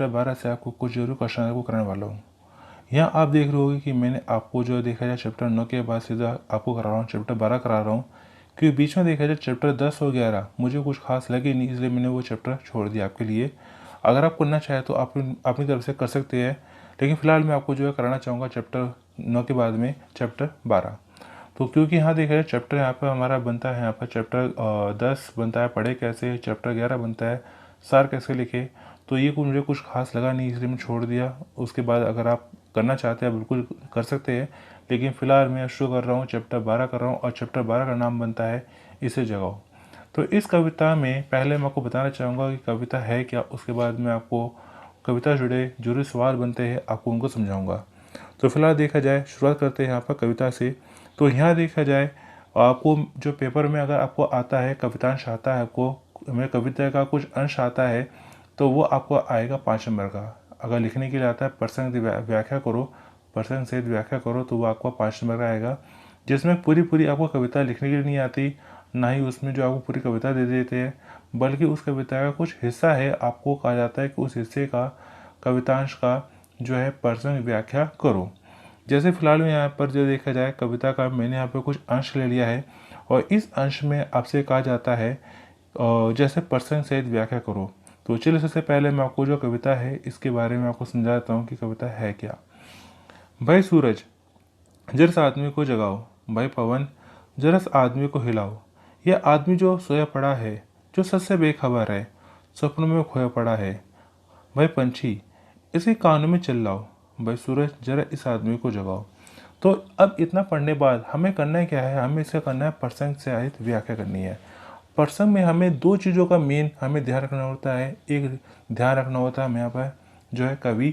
Chapter 12 से आपको कुछ जरूर क्वेश्चन आपको कराने वाला हूँ। यहाँ आप देख रहे होगे कि मैंने आपको जो देखा जाए चैप्टर 9 के बाद सीधा आपको करा रहा हूँ चैप्टर 12 करा रहा हूँ, क्योंकि बीच में देखा जाए चैप्टर 10 और 11 मुझे कुछ खास लगे नहीं, इसलिए मैंने वो चैप्टर छोड़ दिया आपके लिए। अगर आप करना चाहें तो आप अपनी तरफ से कर सकते हैं, लेकिन फिलहाल मैं आपको जो है कराना चाहूँगा चैप्टर 9 के बाद में चैप्टर 12। तो क्योंकि यहाँ देखा जाए चैप्टर यहाँ पर हमारा बनता है, यहाँ पर चैप्टर 10 बनता है पढ़े कैसे, चैप्टर 11 बनता है सार कैसे लिखे। तो ये मुझे कुछ खास लगा नहीं, इसलिए मैं छोड़ दिया। उसके बाद अगर आप करना चाहते हैं बिल्कुल कर सकते हैं, लेकिन फ़िलहाल मैं शुरू कर रहा हूँ चैप्टर 12 कर रहा हूँ, और चैप्टर 12 का नाम बनता है इसे जगाओ। तो इस कविता में पहले मैं आपको बताना चाहूँगा कि कविता है क्या, उसके बाद मैं आपको कविता से जुड़े जो भी सवाल बनते हैं आपको उनको समझाऊँगा। तो फिलहाल देखा जाए शुरुआत करते हैं यहाँ पर कविता से। तो यहाँ देखा जाए आपको जो पेपर में अगर आपको आता है कवितांश आता है, आपको मेरे कविता का कुछ अंश आता है, तो वो आपको आएगा 5 नंबर का। अगर लिखने के लिए आता है प्रसंग व्याख्या करो, प्रसंग सहित व्याख्या करो, तो वो आपको 5 नंबर का आएगा। जिसमें पूरी आपको कविता लिखने के लिए नहीं आती, ना ही उसमें जो आपको पूरी कविता दे देते हैं, बल्कि उस कविता का कुछ हिस्सा है, आपको कहा जाता है कि उस हिस्से का कवितांश का जो है प्रसंग व्याख्या करो। जैसे फिलहाल में यहाँ पर जो देखा जाए कविता का मैंने यहाँ पर कुछ अंश ले लिया है, और इस अंश में आपसे कहा जाता है जैसे प्रसंग सहित व्याख्या करो। तो चलिए सबसे पहले मैं आपको जो कविता है इसके बारे में आपको समझाता हूँ कि कविता है क्या। भाई सूरज जरा इस आदमी को जगाओ, भाई पवन जरा इस आदमी को हिलाओ। यह आदमी जो सोया पड़ा है, जो सच से बेखबर है, सपनों में खोया पड़ा है। भाई पंछी इसके कानों में चिल्लाओ, भाई सूरज जरा इस आदमी को जगाओ। तो अब इतना पढ़ने बाद हमें करना क्या है, हमें इसका करना है प्रसंग से आहित व्याख्या करनी है। प्रसंग में हमें दो चीज़ों का मेन हमें ध्यान रखना होता है। एक ध्यान रखना होता है हमें यहाँ पर जो है कवि,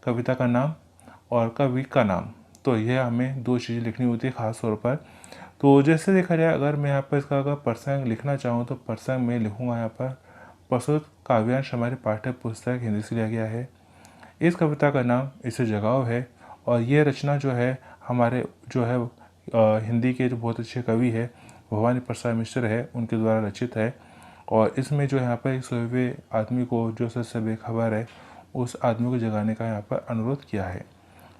कविता का नाम और कवि का नाम। तो यह हमें दो चीज़ें लिखनी होती है ख़ास तौर पर। तो जैसे देखा जाए अगर मैं यहाँ पर इसका अगर प्रसंग लिखना चाहूँ तो प्रसंग में लिखूँगा यहाँ पर प्रस्तुत काव्यांश हमारी पाठ्य पुस्तक हिंदी से लिया गया है। इस कविता का नाम इसे जगाओ है, और ये रचना जो है हमारे जो है हिंदी के जो बहुत अच्छे कवि है भवानी प्रसाद मिश्र है, उनके द्वारा रचित है। और इसमें जो यहाँ पर सोए हुए आदमी को जो सच से बेखबर है उस आदमी को जगाने का यहाँ पर अनुरोध किया है।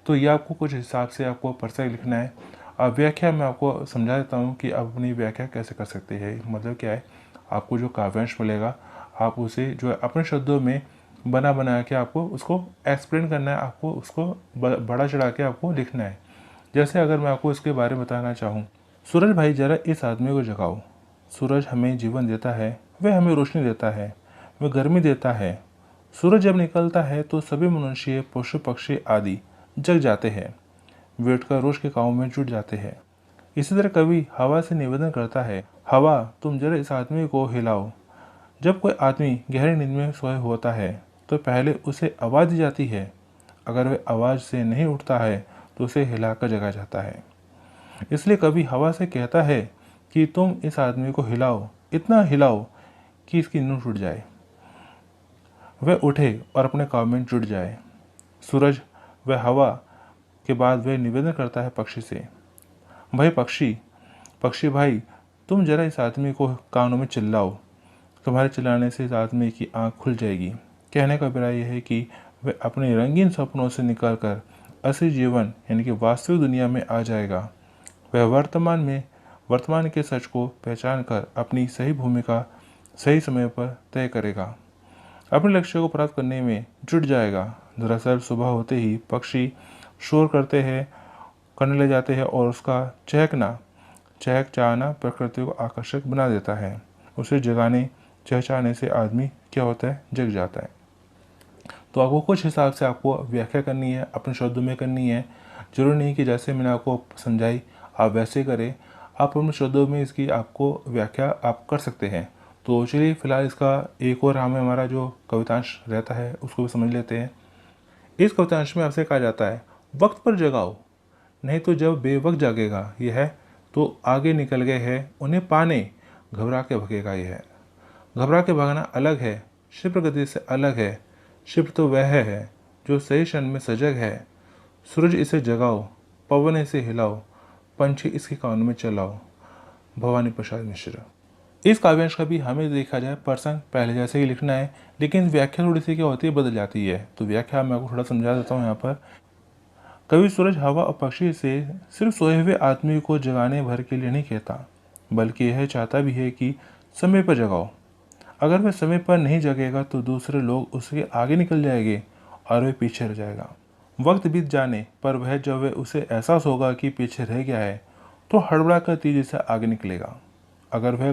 तो ये आपको कुछ हिसाब से आपको प्रसंग लिखना है। अब व्याख्या मैं आपको समझा देता हूँ कि आप अपनी व्याख्या कैसे कर सकते हैं। मतलब क्या है, आपको जो काव्यांश मिलेगा आप उसे जो है अपने शब्दों में बना के आपको उसको एक्सप्लेन करना है, आपको उसको बड़ा चढ़ा के आपको लिखना है। जैसे अगर मैं आपको इसके बारे में बताना चाहूँ, सूरज भाई जरा इस आदमी को जगाओ। सूरज हमें जीवन देता है, वह हमें रोशनी देता है, वह गर्मी देता है। सूरज जब निकलता है तो सभी मनुष्य पशु पक्षी आदि जग जाते हैं, वे उठकर रोज के कामों में जुट जाते हैं। इसी तरह कवि हवा से निवेदन करता है, हवा तुम जरा इस आदमी को हिलाओ। जब कोई आदमी गहरी नींद में सोया होता है तो पहले उसे आवाज़ दी जाती है, अगर वह आवाज़ से नहीं उठता है तो उसे हिलाकर जगाया जाता है। इसलिए कवि हवा से कहता है कि तुम इस आदमी को हिलाओ, इतना हिलाओ कि इसकी नींद टूट जाए, वह उठे और अपने काम में जुट जाए। सूरज वह हवा के बाद वह निवेदन करता है पक्षी से, भाई पक्षी, पक्षी भाई तुम जरा इस आदमी को कानों में चिल्लाओ, तुम्हारे चिल्लाने से इस आदमी की आंख खुल जाएगी। कहने का अभिप्राय यह है कि वह अपने रंगीन सपनों से निकलकर असली जीवन यानी कि वास्तविक दुनिया में आ जाएगा। वह वर्तमान के सच को पहचान कर अपनी सही भूमिका सही समय पर तय करेगा, अपने लक्ष्य को प्राप्त करने में जुट जाएगा। दरअसल सुबह होते ही पक्षी शोर करने लग जाते हैं, और उसका चहचहाना प्रकृति को आकर्षक बना देता है। उसे जगाने चहचहाने से आदमी क्या होता है, जग जाता है। तो आपको कुछ हिसाब से आपको व्याख्या करनी है, अपने शब्दों में करनी है। जरूरी नहीं कि जैसे मैंने आपको समझाई आप वैसे करें, आप अपने शब्दों में इसकी आपको व्याख्या आप कर सकते हैं। तो चलिए फिलहाल इसका एक और हमारा जो कवितांश रहता है उसको भी समझ लेते हैं। इस कवितांश में आपसे कहा जाता है, वक्त पर जगाओ, नहीं तो जब बेवक्त जागेगा यह तो आगे निकल गए हैं उन्हें पाने, घबरा के भगेगा यह। घबरा के भागना अलग है, क्षिप्र गति से अलग है। क्षिप्र तो वह है जो सही क्षण में सजग है। सूरज इसे जगाओ, पवन इसे हिलाओ, पंछी इसके कानों में चलाओ। भवानी प्रसाद मिश्र। इस काव्यांश का भी हमें देखा जाए प्रसंग पहले जैसे ही लिखना है, लेकिन व्याख्या थोड़ी सी क्या होती है, बदल जाती है। तो व्याख्या मैं आपको थोड़ा समझा देता हूँ यहाँ पर। कवि सूरज, हवा और पक्षी से सिर्फ सोए हुए आदमी को जगाने भर के लिए नहीं कहता, बल्कि यह चाहता भी है कि समय पर जगाओ। अगर वह समय पर नहीं जगेगा तो दूसरे लोग उसके आगे निकल जाएंगे और वह पीछे रह जाएगा। वक्त बीत जाने पर वह, जब वह उसे एहसास होगा कि पीछे रह गया है, तो हड़बड़ा कर तेजी से आगे निकलेगा। अगर वह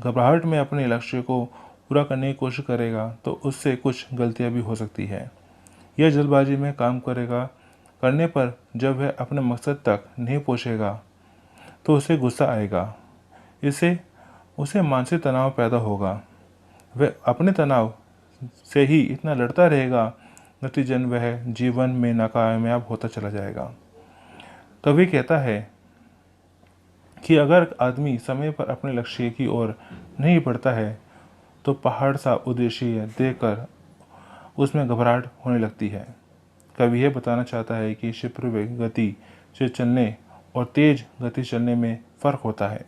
घबराहट में अपने लक्ष्य को पूरा करने की कोशिश करेगा तो उससे कुछ गलतियां भी हो सकती है। यह जल्दबाजी में काम करने पर जब वह अपने मकसद तक नहीं पहुंचेगा तो उसे गुस्सा आएगा। इससे उसे मानसिक तनाव पैदा होगा। वह अपने तनाव से ही इतना लड़ता रहेगा, नतीजन वह जीवन में नाकामयाब होता चला जाएगा। कवि कहता है कि अगर आदमी समय पर अपने लक्ष्य की ओर नहीं बढ़ता है तो पहाड़ सा उद्देश्य देखकर उसमें घबराहट होने लगती है। कवि यह बताना चाहता है कि क्षिप्र गति से चलने और तेज गति चलने में फ़र्क होता है।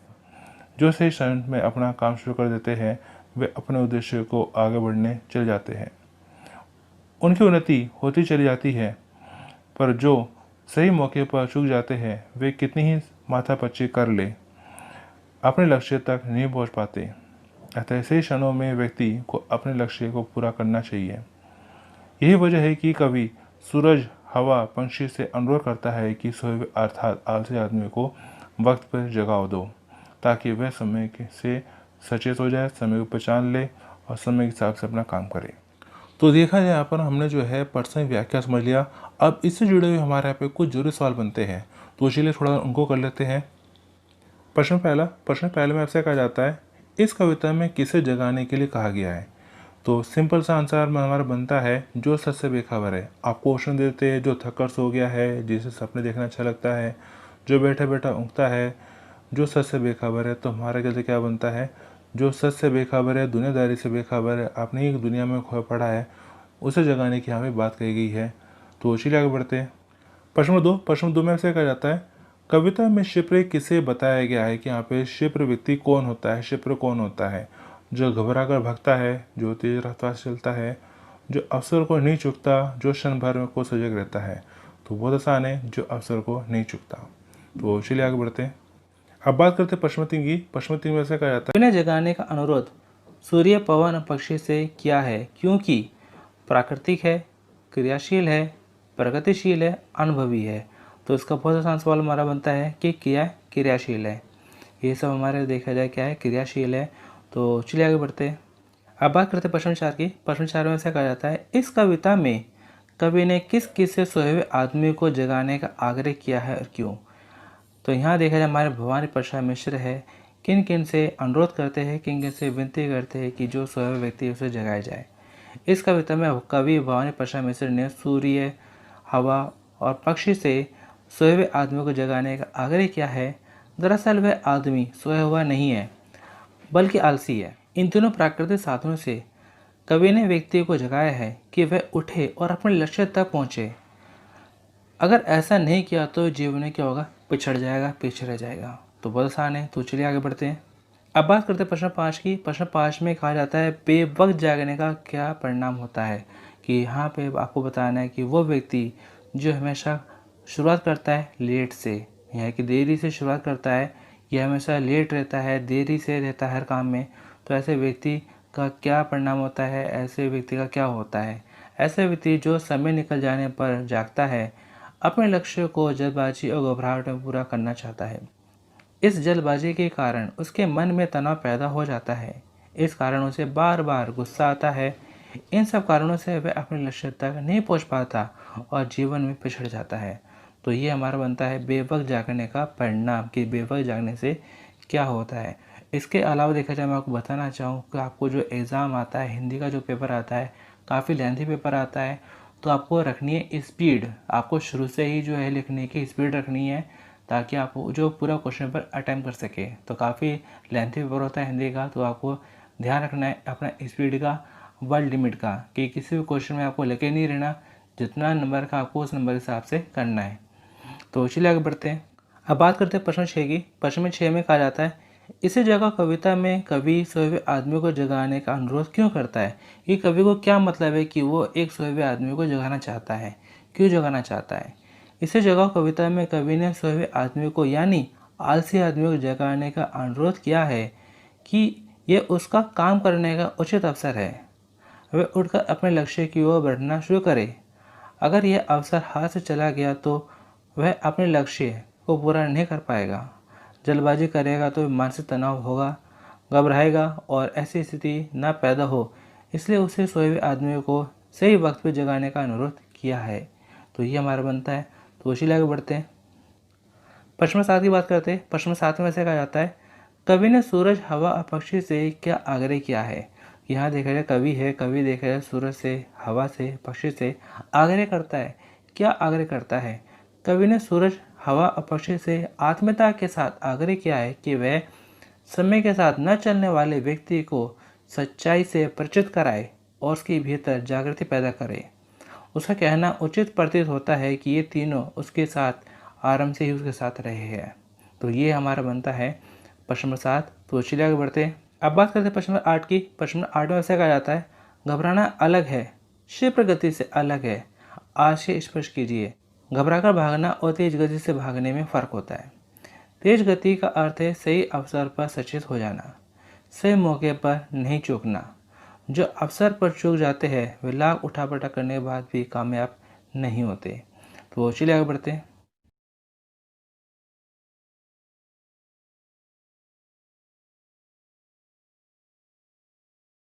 जो सही क्षण में अपना काम शुरू कर देते हैं वे अपने उद्देश्य को आगे बढ़ने चले जाते हैं, उनकी उन्नति होती चली जाती है। पर जो सही मौके पर चूक जाते हैं वे कितनी ही माथापच्ची कर ले अपने लक्ष्य तक नहीं पहुंच पाते। अतः ऐसे क्षणों में व्यक्ति को अपने लक्ष्य को पूरा करना चाहिए। यही वजह है कि कवि सूरज, हवा, पंछी से अनुरोध करता है कि सोए हुए अर्थात आलसी आदमी को वक्त पर जगाओ दो, ताकि वह समय से सचेत हो जाए, समय को पहचान ले और समय के हिसाब से अपना काम करे। तो देखा जाए यहाँ पर हमने जो है प्रसंग व्याख्या समझ लिया। अब इससे जुड़े हुए हमारे यहाँ पे कुछ जरूरी सवाल बनते हैं, तो चलिए थोड़ा उनको कर लेते हैं। प्रश्न पहले में आपसे कहा जाता है, इस कविता में किसे जगाने के लिए कहा गया है? तो सिंपल सा आंसर में हमारा बनता है जो सच से बेखबर है। आपको ऑप्शन देते हैं, जो थकर सो गया है, जिसे सपने देखना अच्छा लगता है, जो बैठा बैठा ऊँगता है, जो सच से बेखबर है। तो हमारा जल्दी क्या बनता है, जो सच से बेखबर है, दुनियादारी से बेखबर है, आपने ही दुनिया में खोया पड़ा है, उसे जगाने की हमें बात कही गई है। तो चलिए आगे बढ़ते हैं। प्रश्न दो में से कहा जाता है, कविता में क्षिप्र किसे बताया गया है कि यहाँ पे क्षिप्र व्यक्ति कौन होता है, क्षिप्र कौन होता है? जो घबरा कर भागता है, जो तेज रफ्तार से चलता है, जो अवसर को नहीं चुकता, जो क्षण भर में को सजग रहता है। तो बहुत आसान है, जो अवसर को नहीं चुकता। तो चलिए आगे बढ़ते हैं। अब बात करते हैं पश्चिमी की। पश्चिमी में ऐसा कहा जाता है, बिना जगाने का अनुरोध सूर्य, पवन और पक्षी से किया है क्योंकि प्राकृतिक है, क्रियाशील है, प्रगतिशील है, अनुभवी है। तो इसका बहुत आसान सवाल हमारा बनता है कि क्या है, क्रियाशील है। ये सब हमारे देखा जाए क्या है, क्रियाशील है। तो चलिए आगे बढ़ते हैं। अब बात करते हैं प्रश्न 4 की। प्रश्न 4 में ऐसा कहा जाता है, इस कविता में कवि ने किस किस से सोए हुए आदमी को जगाने का आग्रह किया है और क्यों? तो यहाँ देखा जाए हमारे भवानी प्रसाद मिश्र है, किन किन से अनुरोध करते हैं, किन किन से विनती करते हैं कि जो सोए हुए व्यक्ति उसे जगाया जाए। इस कविता में कवि भवानी प्रसाद मिश्र ने सूर्य, हवा और पक्षी से सोए हुए आदमी को जगाने का आग्रह किया है। दरअसल वह आदमी सोया हुआ नहीं है बल्कि आलसी है। इन तीनों प्राकृतिक साधनों से कवि ने व्यक्ति को जगाया है कि वह उठे और अपने लक्ष्य तक पहुँचे। अगर ऐसा नहीं किया तो जीवन में क्या होगा, पिछड़ जाएगा, पीछे रह जाएगा। तो बहुत आसान है। तो चलिए आगे बढ़ते हैं। अब बात करते हैं प्रश्न 5 की। प्रश्न 5 में कहा जाता है, बेवक्त जागने का क्या परिणाम होता है? कि यहाँ पे आपको बताना है कि वो व्यक्ति जो हमेशा शुरुआत करता है लेट से, यानी कि देरी से शुरुआत करता है, यह हमेशा लेट रहता है, देरी से रहता है हर काम में। तो ऐसे व्यक्ति का क्या परिणाम होता है, ऐसे व्यक्ति का क्या होता है? ऐसे व्यक्ति जो समय निकल जाने पर जागता है, अपने लक्ष्य को जल्दबाजी और घबराहट में पूरा करना चाहता है। इस जल्दबाजी के कारण उसके मन में तनाव पैदा हो जाता है। इस कारण उसे बार बार गुस्सा आता है। इन सब कारणों से वह अपने लक्ष्य तक नहीं पहुंच पाता और जीवन में पिछड़ जाता है। तो ये हमारा बनता है बेवक्त जागने का परिणाम, कि बेवक्त जागने से क्या होता है। इसके अलावा देखा जाए, मैं आपको बताना चाहूँ कि आपको जो एग्ज़ाम आता है, हिंदी का जो पेपर आता है, काफ़ी लेंथी पेपर आता है। तो आपको रखनी है स्पीड, आपको शुरू से ही जो है लिखने की स्पीड रखनी है, ताकि आप जो पूरा क्वेश्चन पेपर अटैम्प्ट कर सके। तो काफ़ी लेंथी पेपर होता है हिंदी का, तो आपको ध्यान रखना है अपना स्पीड का, वर्ड लिमिट का, कि किसी भी क्वेश्चन में आपको लेके नहीं रहना, जितना नंबर का आपको उस नंबर के हिसाब से करना है। तो चलिए आगे बढ़ते हैं। अब बात करते हैं प्रश्न 6 की। प्रश्न 6 में कहा जाता है, इसी जगह कविता में कवि सोए हुए आदमी को जगाने का अनुरोध क्यों करता है? ये कवि को क्या मतलब है कि वो एक सोए हुए आदमी को जगाना चाहता है? क्यों जगाना चाहता है? इसी जगह कविता में कवि ने सोए हुए आदमी को यानी आलसी आदमी को जगाने का अनुरोध किया है कि ये उसका काम करने का उचित अवसर है। वह उठकर अपने लक्ष्य की ओर बढ़ना शुरू करे। अगर यह अवसर हाथ से चला गया तो वह अपने लक्ष्य को पूरा नहीं कर पाएगा। जल्दबाजी करेगा तो मानसिक तनाव होगा, घबराएगा और ऐसी स्थिति ना पैदा हो, इसलिए उसे सोए हुए आदमी को सही वक्त पर जगाने का अनुरोध किया है। तो ये हमारा बनता है। तो उसी आगे बढ़ते हैं। प्रश्न 7 की बात करते हैं। प्रश्न 7 में से कहा जाता है, कवि ने सूरज, हवा और पक्षी से क्या आग्रह किया है? यहाँ देखा जाए कवि है, कवि देखा जाए सूरज से, हवा से, पक्षी से आग्रह करता है। क्या आग्रह करता है? कवि ने सूरज, हवा और पक्षी से आत्मीयता के साथ आग्रह किया है कि वह समय के साथ न चलने वाले व्यक्ति को सच्चाई से परिचित कराए और उसके भीतर जागृति पैदा करे। उसका कहना उचित प्रतीत होता है कि ये तीनों उसके साथ आराम से ही उसके साथ रहे हैं। तो ये हमारा बनता है प्रश्न नंबर 7। तो चलिए आगे बढ़ते हैं। अब बात करते हैं प्रश्न नंबर 8 की। प्रश्न नंबर 8 में ऐसा कहा जाता है, घबराना अलग है, क्षिप्र गति से अलग है, आशय स्पष्ट कीजिए। घबराकर भागना और तेज गति से भागने में फ़र्क होता है। तेज गति का अर्थ है सही अवसर पर सचेत हो जाना, सही मौके पर नहीं चूकना। जो अवसर पर चूक जाते हैं वे लाख उठापटक करने के बाद भी कामयाब नहीं होते। तो चलिए आगे बढ़ते हैं।